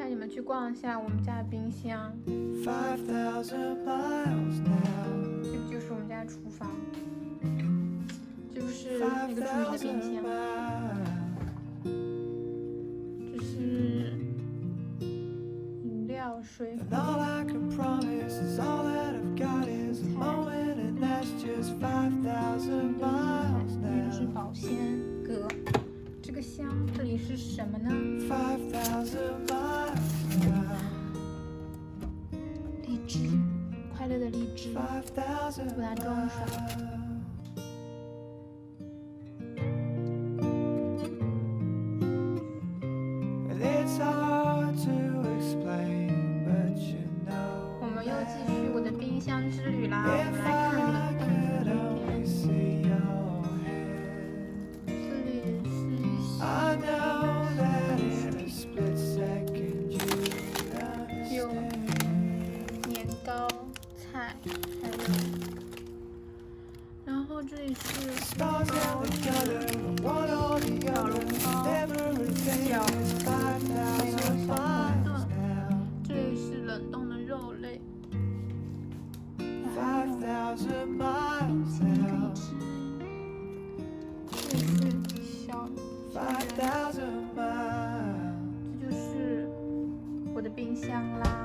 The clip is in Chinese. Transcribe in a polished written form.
带你们去逛一下我们家的冰箱。这个就是我们家的厨房，这就是那个著名的冰箱，这是饮料水壶、菜。这是保鲜格。这个箱这里是什么呢？荔枝，快乐的荔枝，把它装上。我们又继续我的冰箱之旅啦，我们来看冷冻空间。这里是一些有年糕、菜，还有，然后这里是小笼包、饺子，还有小馄饨。这里是冷冻的肉类，还有冰淇淋可以吃。这里是小人，这就是我的冰箱啦。